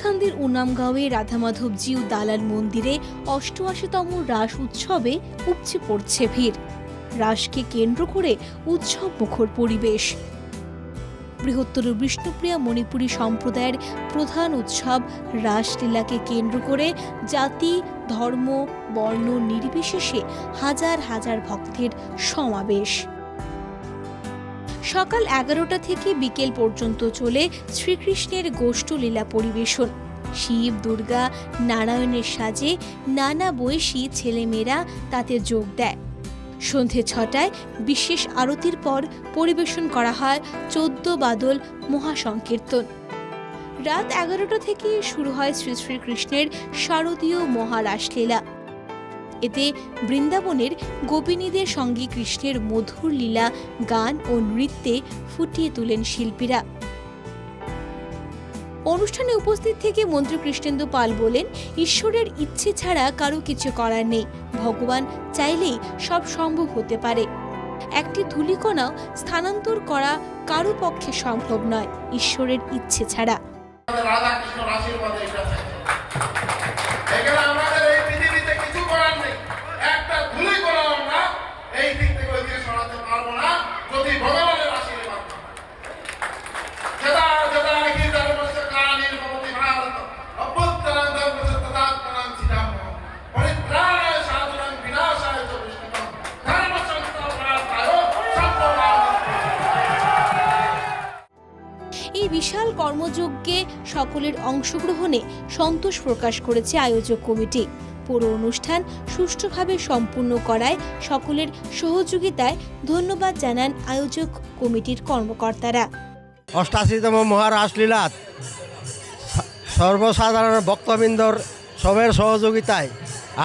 হাইলাকান্দির উনামগাঁওয়ে রাধামাধবজিউ দালাল মন্দিরে ৮৮তম রাস উৎসবে উপচে পড়ছে ভিড়। রাসকে কেন্দ্র করে উৎসব মুখর পরিবেশ। বৃহত্তর বিষ্ণুপ্রিয়া মণিপুরী সম্প্রদায়ের প্রধান উৎসব রাসলীলাকে কেন্দ্র করে জাতি, ধর্ম, বর্ণ নির্বিশেষে হাজার হাজার ভক্তের সমাবেশ। সকাল ১১টা থেকে বিকেল পর্যন্ত চলে শ্রীকৃষ্ণের গোষ্ঠলীলা পরিবেশন। শিব, দুর্গা, নারায়ণের সাজে নানা বয়সী ছেলেমেয়েরা তাতে যোগ দেয়। সন্ধে ৬টায় বিশেষ আরতির পর পরিবেশন করা হয় ১৪ বাদল মহাসংকীর্তন। রাত ১১টা থেকে শুরু হয় শ্রী শ্রীকৃষ্ণের শারদীয় মহারাসলীলা। এতে বৃন্দাবনের গোপিনীদের সঙ্গে কৃষ্ণের মধুর লীলা গান ও নৃত্যে ফুটিয়ে তোলেন শিল্পীরা। অনুষ্ঠানে উপস্থিত থেকে মন্ত্রী কৃষ্ণেন্দু পাল বলেন, ঈশ্বরের ইচ্ছে ছাড়া কারো কিছু করার নেই। ভগবান চাইলেই সব সম্ভব হতে পারে। একটি ধূলিকণাও স্থানান্তর করা কারো পক্ষে সম্ভব নয় ঈশ্বরের ইচ্ছে ছাড়া। এই বিশাল কর্মযজ্ঞে সকলের অংশগ্রহণে সন্তোষ প্রকাশ করেছে আয়োজক কমিটি। পুরো অনুষ্ঠান সুষ্ঠুভাবে সম্পূর্ণ করায় সকলের সহযোগিতায় ধন্যবাদ জানান আয়োজক কমিটির কর্মকর্তারা। ৮৮তম মহারাসলীলাত সর্বসাধারণ ভক্তবৃন্দর সবের সহযোগিতায়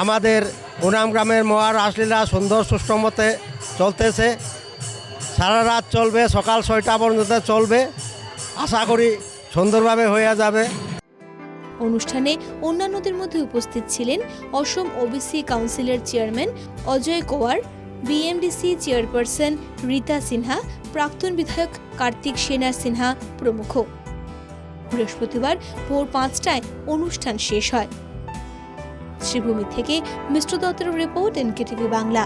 আমাদের উনাম গ্রামের মহারাসলীলা সুন্দর সুষ্ঠু মতে চলতেছে। সারা রাত চলবে, সকাল ৬টা পর্যন্ত চলবে। আশা করি সুন্দরভাবে হয়ে যাবে। অনুষ্ঠানে অন্যান্যদের মধ্যে উপস্থিত ছিলেন অসম ওবিসি কাউন্সিলের চেয়ারম্যান অজয় কোয়ার, বিএমডিসি চেয়ারপারসন রীতা সিনহা, প্রাক্তন বিধায়ক কার্তিক সেনা সিনহা প্রমুখ। বৃহস্পতিবার ভোর ৫টায় অনুষ্ঠান শেষ হয়। শ্রীভূমি থেকে মিশ্র দত্তের রিপোর্ট, এনকেটিভি বাংলা।